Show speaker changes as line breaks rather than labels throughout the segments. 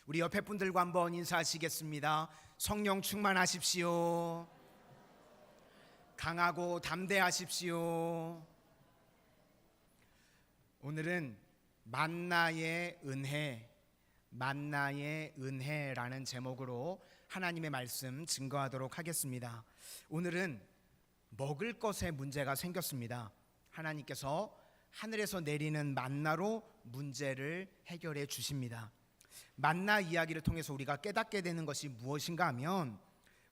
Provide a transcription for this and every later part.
우리 옆에 분들과 한번 인사하시겠습니다. 성령 충만하십시오. 강하고 담대하십시오. 오늘은 만나의 은혜라는 제목으로 하나님의 말씀 증거하도록 하겠습니다. 오늘은 먹을 것에 문제가 생겼습니다. 하나님께서 하늘에서 내리는 만나로 문제를 해결해 주십니다. 만나 이야기를 통해서 우리가 깨닫게 되는 것이 무엇인가 하면,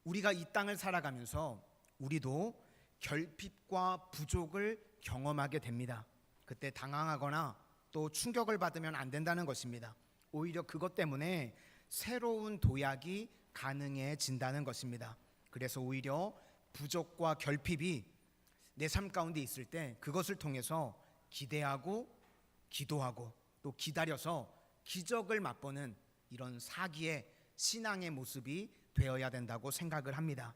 우리가 이 땅을 살아가면서 우리도 결핍과 부족을 경험하게 됩니다. 그때 당황하거나 또 충격을 받으면 안 된다는 것입니다. 오히려 그것 때문에 새로운 도약이 가능해진다는 것입니다. 그래서 오히려 부족과 결핍이 내 삶 가운데 있을 때 그것을 통해서 기대하고 기도하고 또 기다려서 기적을 맛보는 이런 사기의 신앙의 모습이 되어야 된다고 생각을 합니다.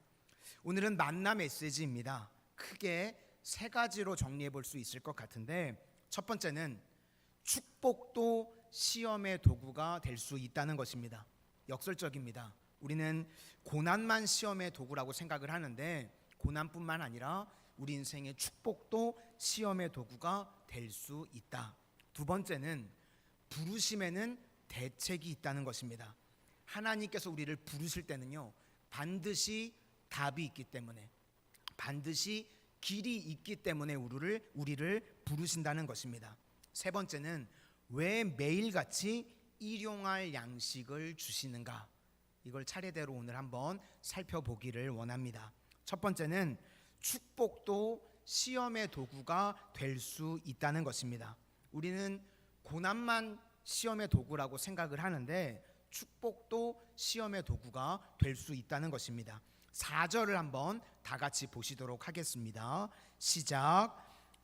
오늘은 만나 메시지입니다. 크게 세 가지로 정리해 볼 수 있을 것 같은데, 첫 번째는 축복도 시험의 도구가 될 수 있다는 것입니다. 역설적입니다. 우리는 고난만 시험의 도구라고 생각을 하는데, 고난뿐만 아니라 우리 인생의 축복도 시험의 도구가 될 수 있다. 두 번째는 부르심에는 대책이 있다는 것입니다. 하나님께서 우리를 부르실 때는요, 반드시 답이 있기 때문에, 반드시 길이 있기 때문에 우리를 부르신다는 것입니다. 세 번째는 왜 매일같이 일용할 양식을 주시는가, 이걸 차례대로 오늘 한번 살펴보기를 원합니다. 첫 번째는 축복도 시험의 도구가 될 수 있다는 것입니다. 우리는 고난만 시험의 도구라고 생각을 하는데, 축복도 시험의 도구가 될 수 있다는 것입니다. 4절을 한번 다 같이 보시도록 하겠습니다. 시작.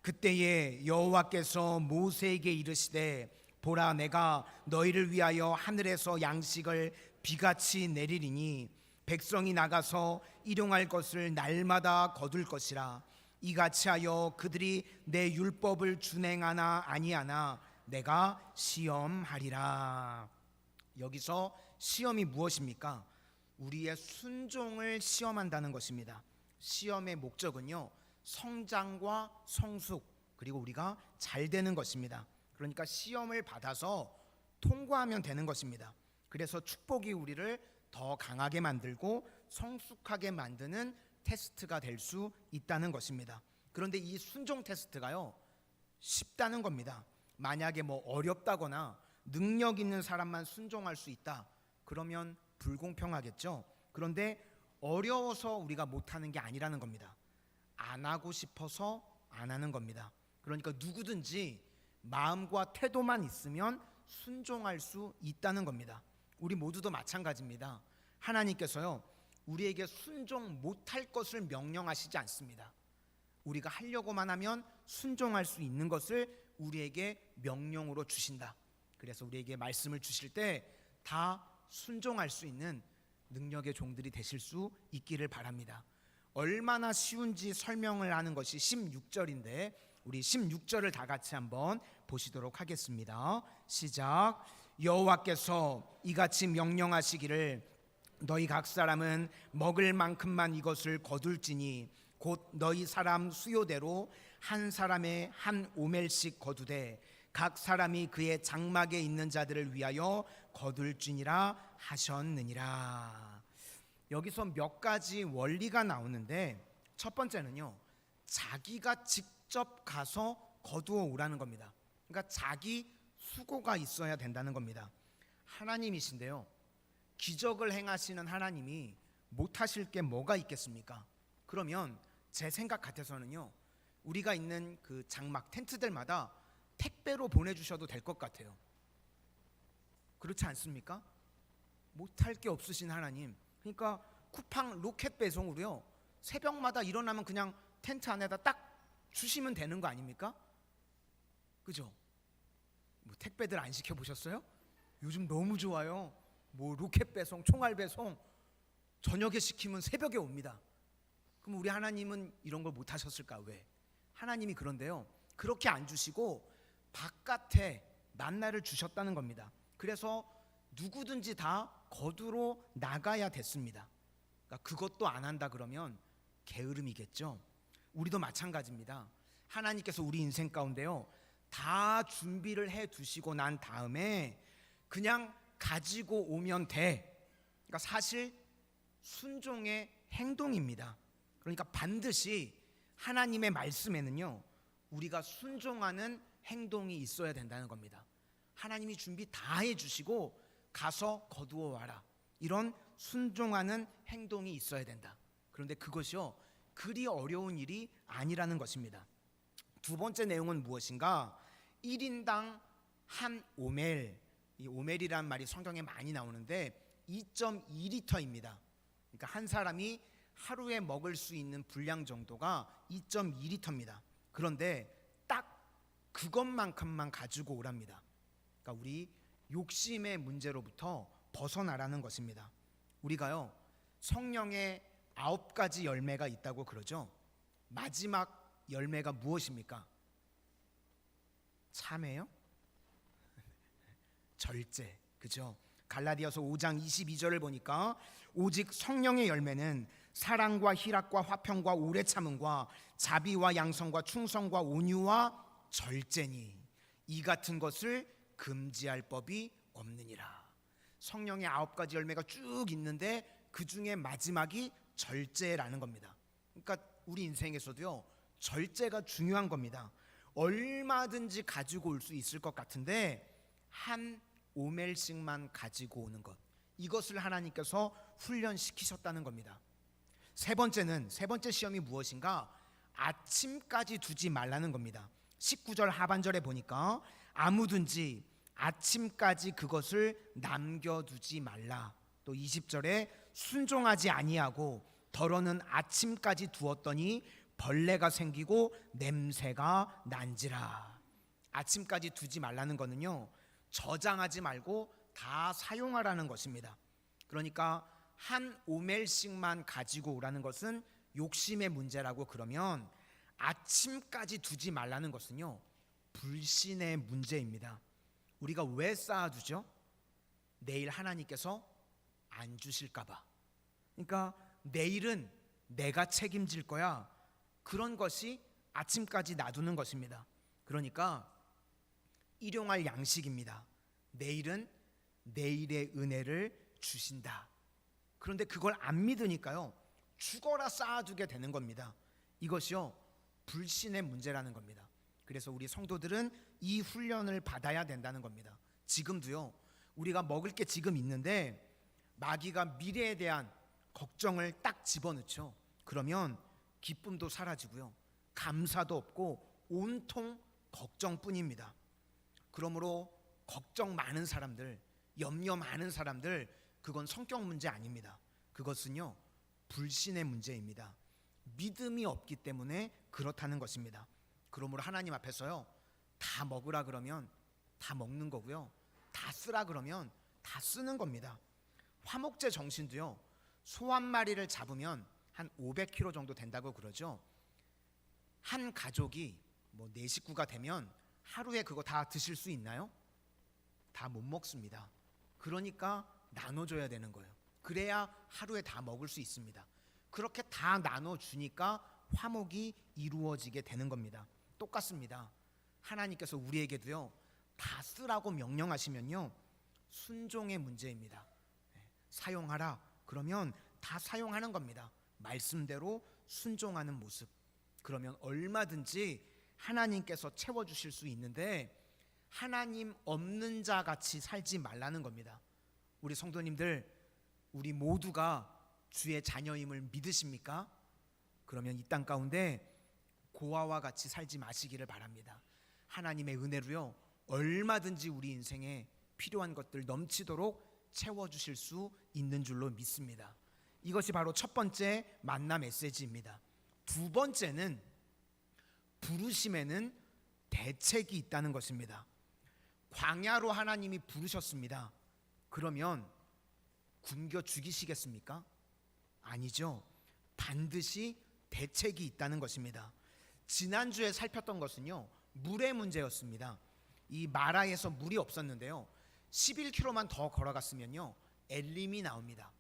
그때에 여호와께서 모세에게 이르시되, 보라, 내가 너희를 위하여 하늘에서 양식을 비같이 내리리니 백성이 나가서 일용할 것을 날마다 거둘 것이라. 이같이 하여 그들이 내 율법을 준행하나 아니하나 내가 시험하리라. 여기서 시험이 무엇입니까? 우리의 순종을 시험한다는 것입니다. 시험의 목적은요, 성장과 성숙, 그리고 우리가 잘 되는 것입니다. 그러니까 시험을 받아서 통과하면 되는 것입니다. 그래서 축복이 우리를 더 강하게 만들고 성숙하게 만드는 테스트가 될 수 있다는 것입니다. 그런데 이 순종 테스트가요, 쉽다는 겁니다. 만약에 어렵다거나 능력 있는 사람만 순종할 수 있다, 그러면 불공평하겠죠. 그런데 어려워서 우리가 못하는 게 아니라는 겁니다. 안 하고 싶어서 안 하는 겁니다. 그러니까 누구든지 마음과 태도만 있으면 순종할 수 있다는 겁니다. 우리 모두도 마찬가지입니다. 하나님께서요, 우리에게 순종 못할 것을 명령하시지 않습니다. 우리가 하려고만 하면 순종할 수 있는 것을 우리에게 명령으로 주신다. 그래서 우리에게 말씀을 주실 때 다 순종할 수 있는 능력의 종들이 되실 수 있기를 바랍니다. 얼마나 쉬운지 설명을 하는 것이 16절인데, 우리 16절을 다 같이 한번 보시도록 하겠습니다. 시작. 여호와께서 이같이 명령하시기를, 너희 각 사람은 먹을 만큼만 이것을 거둘지니 곧 너희 사람 수요대로 한 사람의 한 오멜씩 거두되 각 사람이 그의 장막에 있는 자들을 위하여 거둘지니라 하셨느니라. 여기서 몇 가지 원리가 나오는데, 첫 번째는요, 자기가 직접 가서 거두어 오라는 겁니다. 그러니까 자기 수고가 있어야 된다는 겁니다. 하나님이신데요, 기적을 행하시는 하나님이 못하실 게 뭐가 있겠습니까? 그러면 제 생각 같아서는요, 우리가 있는 그 장막 텐트들마다 택배로 보내주셔도 될 것 같아요. 그렇지 않습니까? 못할 게 없으신 하나님, 그러니까 쿠팡 로켓 배송으로요, 새벽마다 일어나면 그냥 텐트 안에다 딱 주시면 되는 거 아닙니까? 그죠? 택배들 안 시켜보셨어요? 요즘 너무 좋아요. 로켓 배송, 총알 배송, 저녁에 시키면 새벽에 옵니다. 그럼 우리 하나님은 이런 걸 못 하셨을까? 왜? 하나님이 그런데요, 그렇게 안 주시고 바깥에 만나를 주셨다는 겁니다. 그래서 누구든지 다 거두로 나가야 됐습니다. 그러니까 그것도 안 한다 그러면 게으름이겠죠. 우리도 마찬가지입니다. 하나님께서 우리 인생 가운데요, 다 준비를 해 두시고 난 다음에 그냥 가지고 오면 돼. 그러니까 사실 순종의 행동입니다. 그러니까 반드시 하나님의 말씀에는요, 우리가 순종하는 행동이 있어야 된다는 겁니다. 하나님이 준비 다 해주시고 가서 거두어 와라, 이런 순종하는 행동이 있어야 된다. 그런데 그것이요, 그리 어려운 일이 아니라는 것입니다. 두 번째 내용은 무엇인가? 1인당 한 오멜, 이 오멜이라는 말이 성경에 많이 나오는데 2.2리터입니다. 그러니까 한 사람이 하루에 먹을 수 있는 분량 정도가 2.2리터입니다. 그런데 딱 그것만큼만 가지고 오랍니다. 그러니까 우리 욕심의 문제로부터 벗어나라는 것입니다. 우리가요, 성령의 9가지 열매가 있다고 그러죠. 마지막 열매가 무엇입니까? 참회요? 절제, 그죠? 갈라디아서 5장 22절을 보니까 오직 성령의 열매는 사랑과 희락과 화평과 오래 참음과 자비와 양성과 충성과 온유와 절제니 이 같은 것을 금지할 법이 없느니라. 성령의 9가지 열매가 쭉 있는데 그 중에 마지막이 절제라는 겁니다. 그러니까 우리 인생에서도요, 절제가 중요한 겁니다. 얼마든지 가지고 올 수 있을 것 같은데 한 오멜씩만 가지고 오는 것, 이것을 하나님께서 훈련시키셨다는 겁니다. 세 번째 시험이 무엇인가? 아침까지 두지 말라는 겁니다. 19절 하반절에 보니까 아무든지 아침까지 그것을 남겨두지 말라. 또 20절에 순종하지 아니하고 더러는 아침까지 두었더니 벌레가 생기고 냄새가 난지라. 아침까지 두지 말라는 거는요, 저장하지 말고 다 사용하라는 것입니다. 그러니까 한 오멜씩만 가지고 오라는 것은 욕심의 문제라고 그러면 아침까지 두지 말라는 것은요, 불신의 문제입니다. 우리가 왜 쌓아두죠? 내일 하나님께서 안 주실까 봐. 그러니까 내일은 내가 책임질 거야, 그런 것이 아침까지 놔두는 것입니다. 그러니까 일용할 양식입니다. 내일은 내일의 은혜를 주신다. 그런데 그걸 안 믿으니까요, 죽어라 쌓아두게 되는 겁니다. 이것이요, 불신의 문제라는 겁니다. 그래서 우리 성도들은 이 훈련을 받아야 된다는 겁니다. 지금도요, 우리가 먹을 게 지금 있는데 마귀가 미래에 대한 걱정을 딱 집어넣죠. 그러면 기쁨도 사라지고요, 감사도 없고 온통 걱정뿐입니다. 그러므로 걱정 많은 사람들, 염려 많은 사람들, 그건 성격 문제 아닙니다. 그것은요, 불신의 문제입니다. 믿음이 없기 때문에 그렇다는 것입니다. 그러므로 하나님 앞에서요, 다 먹으라 그러면 다 먹는 거고요, 다 쓰라 그러면 다 쓰는 겁니다. 화목제 정신도요, 소 한 마리를 잡으면 한 500kg 정도 된다고 그러죠. 한 가족이 뭐 4식구가 되면 하루에 그거 다 드실 수 있나요? 다 못 먹습니다. 그러니까 나눠줘야 되는 거예요. 그래야 하루에 다 먹을 수 있습니다. 그렇게 다 나눠주니까 화목이 이루어지게 되는 겁니다. 똑같습니다. 하나님께서 우리에게도요, 다 쓰라고 명령하시면요, 순종의 문제입니다. 사용하라 그러면 다 사용하는 겁니다. 말씀대로 순종하는 모습. 그러면 얼마든지 하나님께서 채워주실 수 있는데 하나님 없는 자 같이 살지 말라는 겁니다. 우리 성도님들, 우리 모두가 주의 자녀임을 믿으십니까? 그러면 이 땅 가운데 고아와 같이 살지 마시기를 바랍니다. 하나님의 은혜로요, 얼마든지 우리 인생에 필요한 것들 넘치도록 채워주실 수 있는 줄로 믿습니다. 이것이 바로 첫 번째 만나 메시지입니다. 두 번째는 부르심에는 대책이 있다는 것입니다. 광야로 하나님이 부르셨습니다. 그러면 굶겨 죽이시겠습니까? 아니죠. 반드시 대책이 있다는 것입니다. 지난주에 살폈던 것은요, 물의 문제였습니다. 이 마라에서 물이 없었는데요, 11km만 더 걸어갔으면요 엘림이 나옵니다.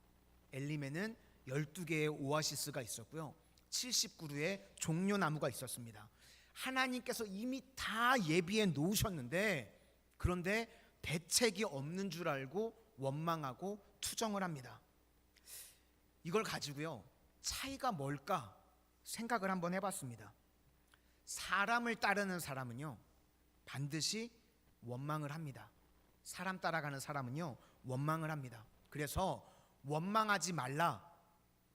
엘림에는 12개의 오아시스가 있었고요 70그루의 종려나무가 있었습니다. 하나님께서 이미 다 예비해 놓으셨는데, 그런데 대책이 없는 줄 알고 원망하고 투정을 합니다. 이걸 가지고요 차이가 뭘까 생각을 한번 해봤습니다. 사람을 따르는 사람은요 반드시 원망을 합니다. 사람 따라가는 사람은요 원망을 합니다. 그래서 원망하지 말라,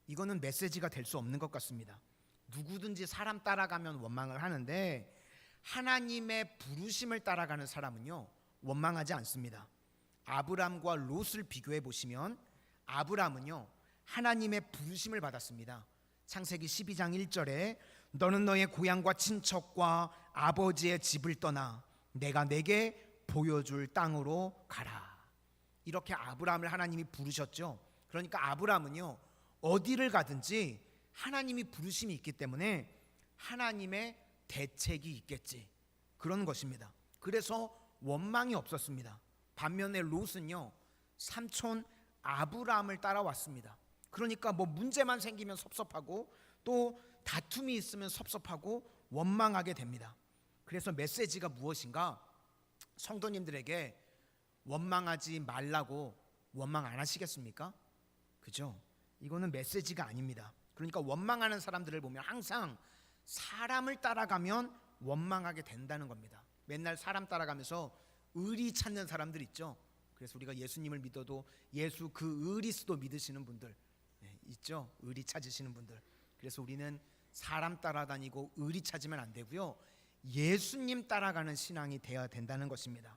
이거는 메시지가 될 수 없는 것 같습니다. 누구든지 사람 따라가면 원망을 하는데 하나님의 부르심을 따라가는 사람은요 원망하지 않습니다. 아브람과 롯을 비교해 보시면 아브람은요 하나님의 부르심을 받았습니다. 창세기 12장 1절에 너는 너의 고향과 친척과 아버지의 집을 떠나 내가 내게 보여줄 땅으로 가라. 이렇게 아브람을 하나님이 부르셨죠. 그러니까 아브람은요 어디를 가든지 하나님이 부르심이 있기 때문에 하나님의 대책이 있겠지, 그런 것입니다. 그래서 원망이 없었습니다. 반면에 롯은요 삼촌 아브람을 따라왔습니다. 그러니까 뭐 문제만 생기면 섭섭하고 또 다툼이 있으면 섭섭하고 원망하게 됩니다. 그래서 메시지가 무엇인가? 성도님들에게 원망하지 말라고 원망 안 하시겠습니까? 그죠? 이거는 메시지가 아닙니다. 그러니까 원망하는 사람들을 보면 항상 사람을 따라가면 원망하게 된다는 겁니다. 맨날 사람 따라가면서 의리 찾는 사람들 있죠. 그래서 우리가 예수님을 믿어도 예수 그 의리스도 믿으시는 분들 있죠. 의리 찾으시는 분들. 그래서 우리는 사람 따라다니고 의리 찾으면 안 되고요 예수님 따라가는 신앙이 되어야 된다는 것입니다.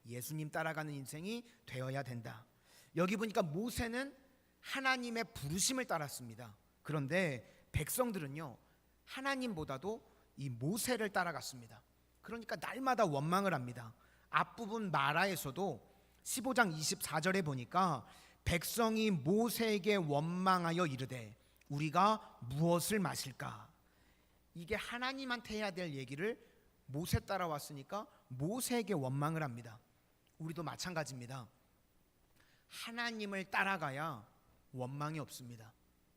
예수님 따라가는 인생이 되어야 된다. 여기 보니까 모세는 하나님의 부르심을 따랐습니다. 그런데 백성들은요 하나님보다도 이 모세를 따라갔습니다. 그러니까 날마다 원망을 합니다. 앞부분 마라에서도 15장 24절에 보니까 백성이 모세에게 원망하여 이르되 우리가 무엇을 마실까? 이게 하나님한테 해야 될 얘기를 모세 따라왔으니까 모세에게 원망을 합니다. 우리도 마찬가지입니다. 하나님을 따라가야 원망이 없습니다.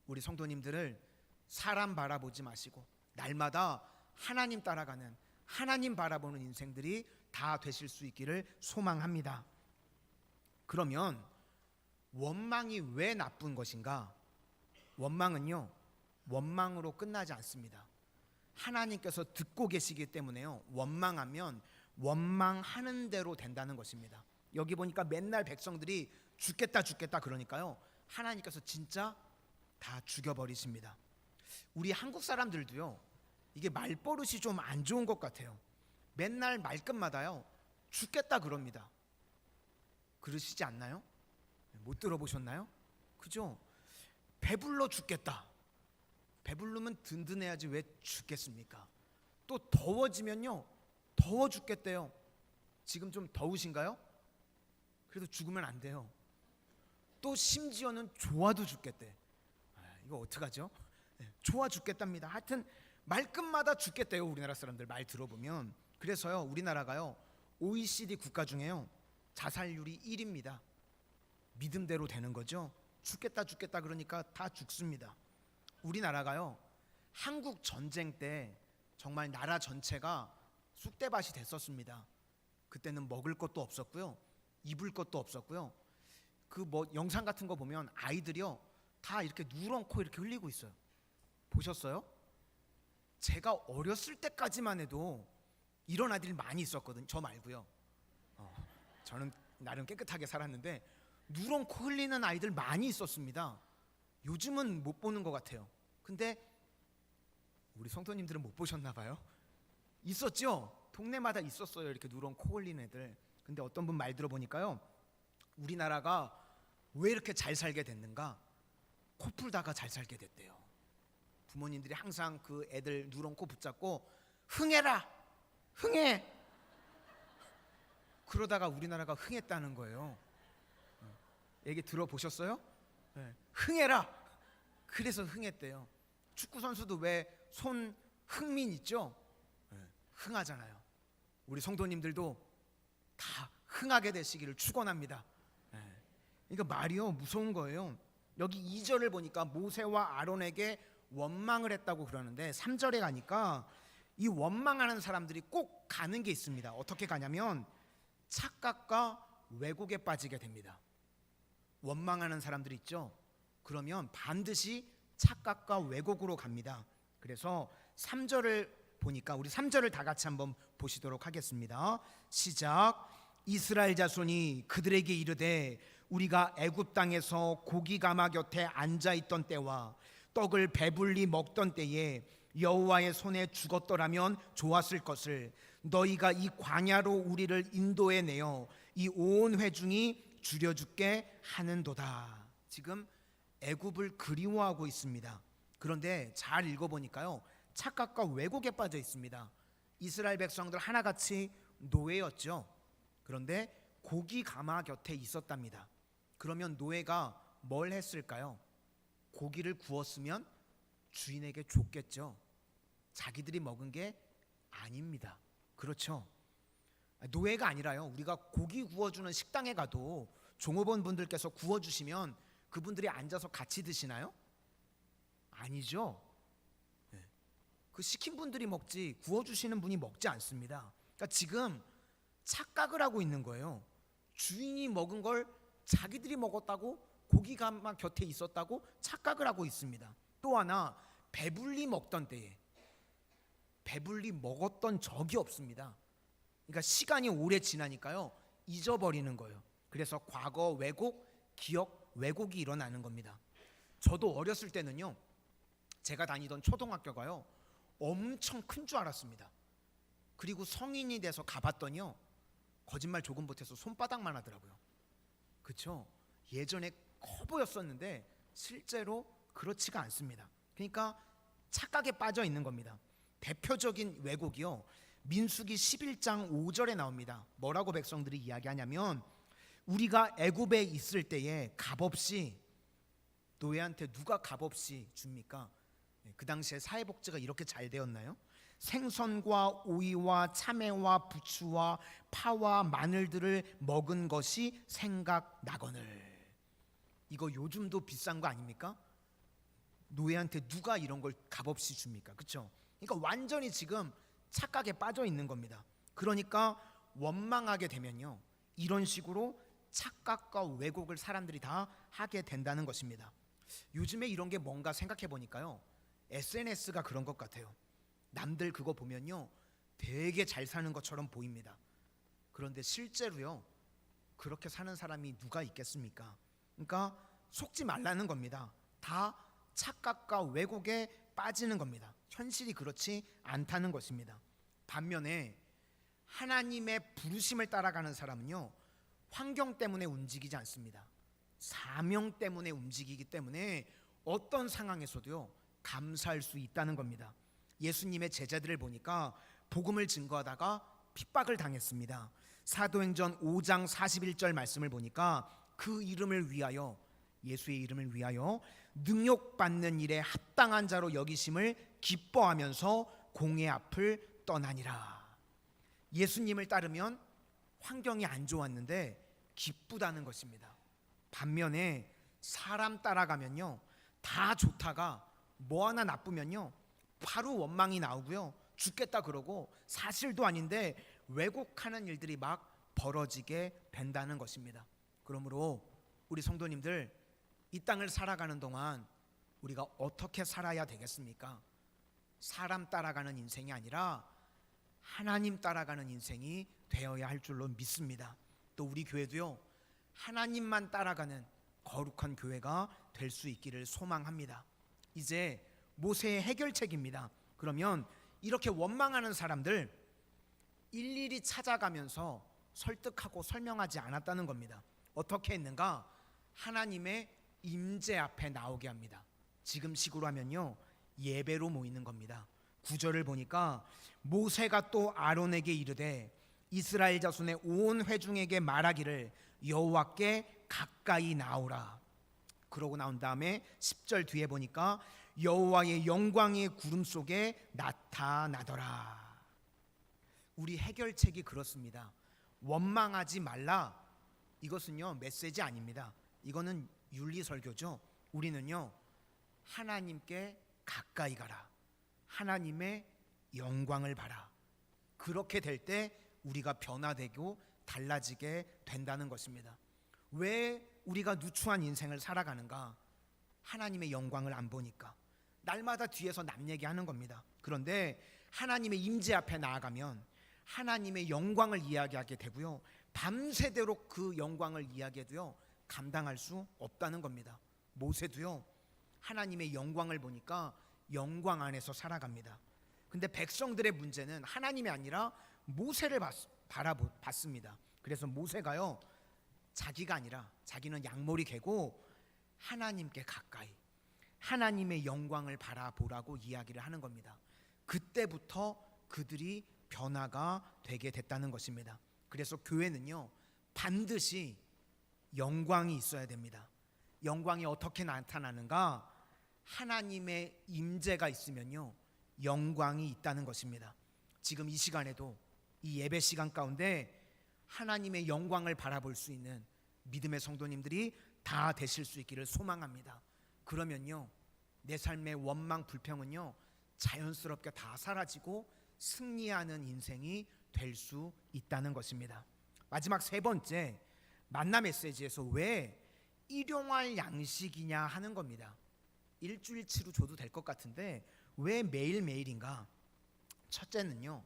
우리 성도님들을 사람 바라보지 마시고 날마다 하나님 따라가는, 하나님 바라보는 인생들이 다 되실 수 있기를 소망합니다. 그러면 원망이 왜 나쁜 것인가? 원망은요 원망으로 끝나지 않습니다. 하나님께서 듣고 계시기 때문에요 원망하면 원망하는 대로 된다는 것입니다. 여기 보니까 맨날 백성들이 죽겠다 죽겠다 그러니까요 하나님께서 진짜 다 죽여버리십니다. 우리 한국 사람들도요 이게 말버릇이 좀 안 좋은 것 같아요. 맨날 말끝마다요 죽겠다 그럽니다. 그러시지 않나요? 못 들어보셨나요? 그죠? 배불러 죽겠다. 배부르면 든든해야지 왜 죽겠습니까? 또 더워지면요 더워 죽겠대요. 지금 좀 더우신가요? 그래도 죽으면 안 돼요. 또 심지어는 좋아도 죽겠대. 이거 어떡하죠? 좋아 죽겠답니다. 하여튼 말끝마다 죽겠대요. 우리나라 사람들 말 들어보면. 그래서요 우리나라가요 OECD 국가 중에요 자살률이 1위입니다. 믿음대로 되는 거죠. 죽겠다 죽겠다 그러니까 다 죽습니다. 우리나라가요 한국 전쟁 때 정말 나라 전체가 쑥대밭이 됐었습니다. 그때는 먹을 것도 없었고요 입을 것도 없었고요 그 뭐 영상 같은 거 보면 아이들이요 다 이렇게 누런 코 이렇게 흘리고 있어요. 보셨어요? 제가 어렸을 때까지만 해도 이런 아이들이 많이 있었거든요. 저 말고요. 저는 나름 깨끗하게 살았는데 누런 코 흘리는 아이들 많이 있었습니다. 요즘은 못 보는 것 같아요. 근데 우리 성도님들은 못 보셨나 봐요. 있었죠? 동네마다 있었어요. 이렇게 누런 코 흘리는 애들. 근데 어떤 분 말 들어보니까요 우리나라가 왜 이렇게 잘 살게 됐는가? 코 풀다가 잘 살게 됐대요. 부모님들이 항상 그 애들 누런 코 붙잡고 흥해라! 흥해! 그러다가 우리나라가 흥했다는 거예요. 얘기 들어보셨어요? 네. 흥해라! 그래서 흥했대요. 축구 선수도 왜 손흥민 있죠? 네. 흥하잖아요. 우리 성도님들도 다 흥하게 되시기를 축원합니다. 그러니까 말이요 무서운 거예요. 여기 2절을 보니까 모세와 아론에게 원망을 했다고 그러는데 3절에 가니까 이 원망하는 사람들이 꼭 가는 게 있습니다. 어떻게 가냐면 착각과 왜곡에 빠지게 됩니다. 원망하는 사람들 있죠. 그러면 반드시 착각과 왜곡으로 갑니다. 그래서 3절을 보니까 우리 3절을 다 같이 한번 보시도록 하겠습니다. 시작. 이스라엘 자손이 그들에게 이르되 우리가 애굽 땅에서 고기 가마 곁에 앉아 있던 때와 떡을 배불리 먹던 때에 여호와의 손에 죽었더라면 좋았을 것을 너희가 이 광야로 우리를 인도해 내어 이 온 회중이 줄여 죽게 하는도다. 지금 애굽을 그리워하고 있습니다. 그런데 잘 읽어보니까요 착각과 왜곡에 빠져 있습니다. 이스라엘 백성들 하나같이 노예였죠. 그런데 고기 가마 곁에 있었답니다. 그러면 노예가 뭘 했을까요? 고기를 구웠으면 주인에게 줬겠죠. 자기들이 먹은 게 아닙니다. 그렇죠? 노예가 아니라요 우리가 고기 구워주는 식당에 가도 종업원 분들께서 구워주시면 그분들이 앉아서 같이 드시나요? 아니죠. 그 시킨 분들이 먹지 구워주시는 분이 먹지 않습니다. 그러니까 지금 착각을 하고 있는 거예요. 주인이 먹은 걸 자기들이 먹었다고, 고기 가마 곁에 있었다고 착각을 하고 있습니다. 또 하나 배불리 먹던 때에 배불리 먹었던 적이 없습니다. 그러니까 시간이 오래 지나니까요 잊어버리는 거예요. 그래서 과거 왜곡, 기억 왜곡이 일어나는 겁니다. 저도 어렸을 때는요 제가 다니던 초등학교가요 엄청 큰 줄 알았습니다. 그리고 성인이 돼서 가봤더니요 거짓말 조금 못해서 손바닥만 하더라고요. 그렇죠? 예전에 커 보였었는데 실제로 그렇지가 않습니다. 그러니까 착각에 빠져 있는 겁니다. 대표적인 왜곡이요 민수기 11장 5절에 나옵니다. 뭐라고 백성들이 이야기하냐면 우리가 애굽에 있을 때에 값없이, 노예한테 누가 값없이 줍니까? 그 당시에 사회복지가 이렇게 잘 되었나요? 생선과 오이와 참외와 부추와 파와 마늘들을 먹은 것이 생각나거늘. 이거 요즘도 비싼 거 아닙니까? 노예한테 누가 이런 걸 값없이 줍니까? 그렇죠? 그러니까 완전히 지금 착각에 빠져 있는 겁니다. 그러니까 원망하게 되면요 이런 식으로 착각과 왜곡을 사람들이 다 하게 된다는 것입니다. 요즘에 이런 게 뭔가 생각해 보니까요 SNS가 그런 것 같아요. 남들 그거 보면요 되게 잘 사는 것처럼 보입니다. 그런데 실제로요 그렇게 사는 사람이 누가 있겠습니까? 그러니까 속지 말라는 겁니다. 다 착각과 왜곡에 빠지는 겁니다. 현실이 그렇지 않다는 것입니다. 반면에 하나님의 부르심을 따라가는 사람은요 환경 때문에 움직이지 않습니다. 사명 때문에 움직이기 때문에 어떤 상황에서도요 감사할 수 있다는 겁니다. 예수님의 제자들을 보니까 복음을 증거하다가 핍박을 당했습니다. 사도행전 5장 41절 말씀을 보니까 그 이름을 위하여, 예수의 이름을 위하여 능욕받는 일에 합당한 자로 여기심을 기뻐하면서 공의 앞을 떠나니라. 예수님을 따르면 환경이 안 좋았는데 기쁘다는 것입니다. 반면에 사람 따라가면요 다 좋다가 뭐 하나 나쁘면요 바로 원망이 나오고요 죽겠다 그러고 사실도 아닌데 왜곡하는 일들이 막 벌어지게 된다는 것입니다. 그러므로 우리 성도님들 이 땅을 살아가는 동안 우리가 어떻게 살아야 되겠습니까? 사람 따라가는 인생이 아니라 하나님 따라가는 인생이 되어야 할 줄로 믿습니다. 또 우리 교회도요 하나님만 따라가는 거룩한 교회가 될 수 있기를 소망합니다. 이제 모세의 해결책입니다. 그러면 이렇게 원망하는 사람들 일일이 찾아가면서 설득하고 설명하지 않았다는 겁니다. 어떻게 했는가? 하나님의 임재 앞에 나오게 합니다. 지금 식으로 하면요 예배로 모이는 겁니다. 9절을 보니까 모세가 또 아론에게 이르되 이스라엘 자손의 온 회중에게 말하기를 여호와께 가까이 나오라. 그러고 나온 다음에 10절 뒤에 보니까 여호와의 영광의 구름 속에 나타나더라. 우리 해결책이 그렇습니다. 원망하지 말라. 이것은요 메시지 아닙니다. 이거는 윤리 설교죠. 우리는요 하나님께 가까이 가라. 하나님의 영광을 봐라. 그렇게 될 때 우리가 변화되고 달라지게 된다는 것입니다. 왜 우리가 누추한 인생을 살아가는가? 하나님의 영광을 안 보니까. 날마다 뒤에서 남 얘기하는 겁니다. 그런데 하나님의 임재 앞에 나아가면 하나님의 영광을 이야기하게 되고요, 밤새도록 그 영광을 이야기해도요 감당할 수 없다는 겁니다. 모세도요 하나님의 영광을 보니까 영광 안에서 살아갑니다. 근데 백성들의 문제는 하나님이 아니라 모세를 바라봤습니다. 그래서 모세가요 자기가 아니라 자기는 양머리 개고 하나님께 가까이 하나님의 영광을 바라보라고 이야기를 하는 겁니다. 그때부터 그들이 변화가 되게 됐다는 것입니다. 그래서 교회는요 반드시 영광이 있어야 됩니다. 영광이 어떻게 나타나는가? 하나님의 임재가 있으면요 영광이 있다는 것입니다. 지금 이 시간에도 이 예배 시간 가운데 하나님의 영광을 바라볼 수 있는 믿음의 성도님들이 다 되실 수 있기를 소망합니다. 그러면요 내 삶의 원망 불평은요 자연스럽게 다 사라지고 승리하는 인생이 될 수 있다는 것입니다. 마지막 세 번째, 만나 메시지에서 왜 일용할 양식이냐 하는 겁니다. 일주일치로 줘도 될 것 같은데 왜 매일매일인가? 첫째는요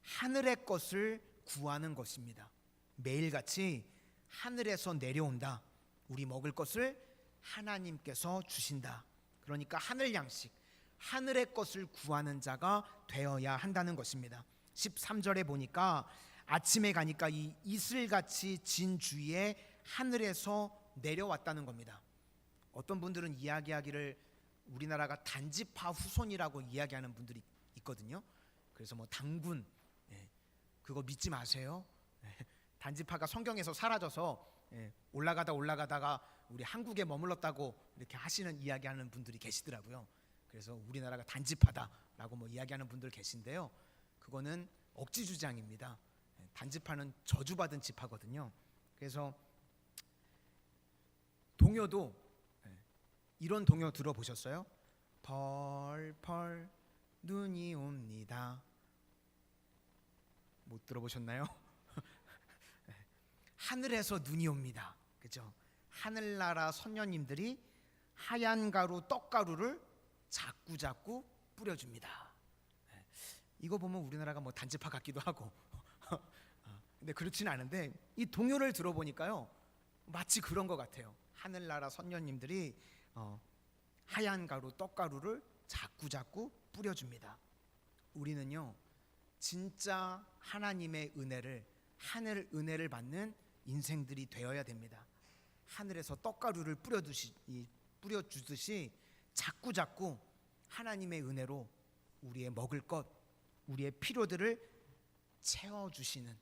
하늘의 것을 구하는 것입니다. 매일같이 하늘에서 내려온다. 우리 먹을 것을 하나님께서 주신다. 그러니까 하늘 양식, 하늘의 것을 구하는 자가 되어야 한다는 것입니다. 13절에 보니까 아침에 가니까 이 이슬같이 진 주위에 하늘에서 내려왔다는 겁니다. 어떤 분들은 이야기하기를 우리나라가 단지파 후손이라고 이야기하는 분들이 있거든요. 그래서 뭐 당군, 그거 믿지 마세요. 단지파가 성경에서 사라져서 올라가다가 우리 한국에 머물렀다고 이렇게 하시는 이야기하는 분들이 계시더라고요. 그래서 우리나라가 단지파다라고 뭐 이야기하는 분들 계신데요. 그거는 억지 주장입니다. 단지파는 저주받은 지파거든요. 그래서 동요도 이런 동요 들어보셨어요? 펄펄 눈이 옵니다. 못 들어보셨나요? 하늘에서 눈이 옵니다. 그죠? 하늘나라 선녀님들이 하얀 가루, 떡가루를 자꾸 뿌려줍니다. 이거 보면 우리나라가 뭐 단지파 같기도 하고 근데 그렇지는 않은데 이 동요를 들어보니까요 마치 그런 것 같아요. 하늘나라 선녀님들이 하얀 가루, 떡가루를 자꾸 뿌려줍니다. 우리는요 진짜 하나님의 은혜를, 하늘 은혜를 받는 인생들이 되어야 됩니다. 하늘에서 떡가루를 뿌려주듯이 자꾸 하나님의 은혜로 우리의 먹을 것, 우리의 필요들을 채워주시는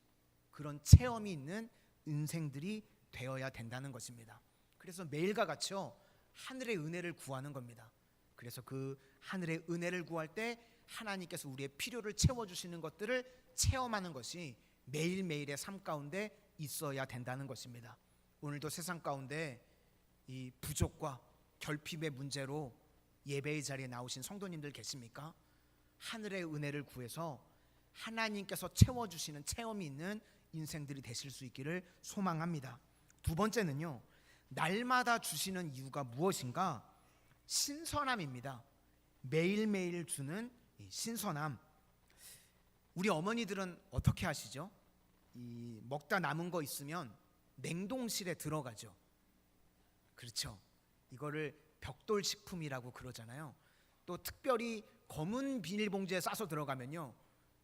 그런 체험이 있는 인생들이 되어야 된다는 것입니다. 그래서 매일과 같이요 하늘의 은혜를 구하는 겁니다. 그래서 그 하늘의 은혜를 구할 때 하나님께서 우리의 필요를 채워주시는 것들을 체험하는 것이 매일매일의 삶 가운데 있어야 된다는 것입니다. 오늘도 세상 가운데 이 부족과 결핍의 문제로 예배의 자리에 나오신 성도님들 계십니까? 하늘의 은혜를 구해서 하나님께서 채워주시는 체험이 있는 인생들이 되실 수 있기를 소망합니다. 두 번째는요 날마다 주시는 이유가 무엇인가? 신선함입니다. 매일매일 주는 이 신선함. 우리 어머니들은 어떻게 하시죠? 이 먹다 남은 거 있으면 냉동실에 들어가죠. 그렇죠. 이거를 벽돌식품이라고 그러잖아요. 또 특별히 검은 비닐봉지에 싸서 들어가면요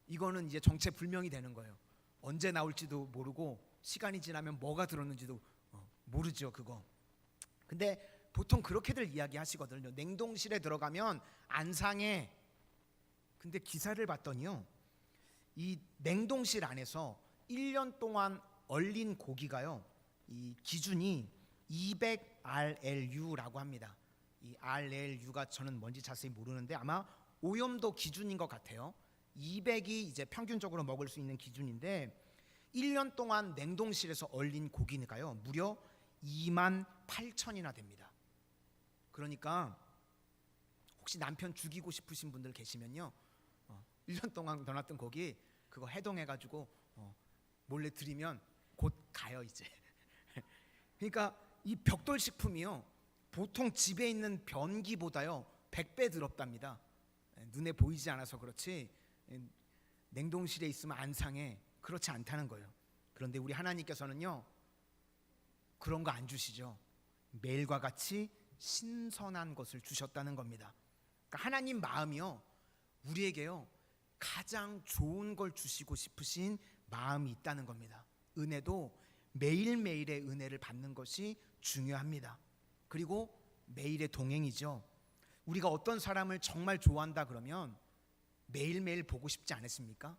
이거는 이제 정체불명이 되는 거예요. 언제 나올지도 모르고 시간이 지나면 뭐가 들었는지도 모르죠 그거. 근데 보통 그렇게들 이야기하시거든요. 냉동실에 들어가면 안 상해. 근데 기사를 봤더니요 이 냉동실 안에서 1년 동안 얼린 고기가요 이 기준이 200RLU라고 합니다. 이 RLU가 저는 뭔지 자세히 모르는데 아마 오염도 기준인 것 같아요. 200이 이제 평균적으로 먹을 수 있는 기준인데 1년 동안 냉동실에서 얼린 고기가요 무려 28,000이나 됩니다. 그러니까 혹시 남편 죽이고 싶으신 분들 계시면요, 1년 동안 넣어놨던 고기 그거 해동해가지고 몰래 드리면 곧 가요 이제. 그러니까 이 벽돌 식품이요 보통 집에 있는 변기보다요 100배 더럽답니다. 눈에 보이지 않아서 그렇지 냉동실에 있으면 안 상해. 그렇지 않다는 거예요. 그런데 우리 하나님께서는요 그런 거 안 주시죠. 매일과 같이 신선한 것을 주셨다는 겁니다. 그러니까 하나님 마음이요 우리에게요 가장 좋은 걸 주시고 싶으신 마음이 있다는 겁니다. 은혜도 매일매일의 은혜를 받는 것이 중요합니다. 그리고 매일의 동행이죠. 우리가 어떤 사람을 정말 좋아한다 그러면 매일매일 보고 싶지 않으십니까?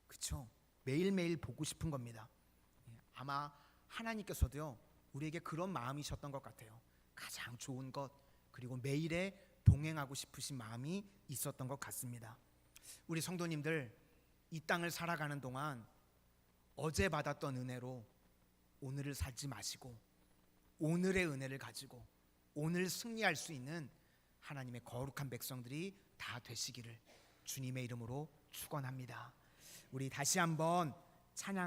그렇죠? 매일매일 보고 싶은 겁니다. 아마 하나님께서도요 우리에게 그런 마음이셨던 것 같아요. 가장 좋은 것 그리고 매일에 동행하고 싶으신 마음이 있었던 것 같습니다. 우리 성도님들 이 땅을 살아가는 동안 어제 받았던 은혜로 오늘을 살지 마시고 오늘의 은혜를 가지고 오늘 승리할 수 있는 하나님의 거룩한 백성들이 다 되시기를 주님의 이름으로 축원합니다. 우리 다시 한번 찬양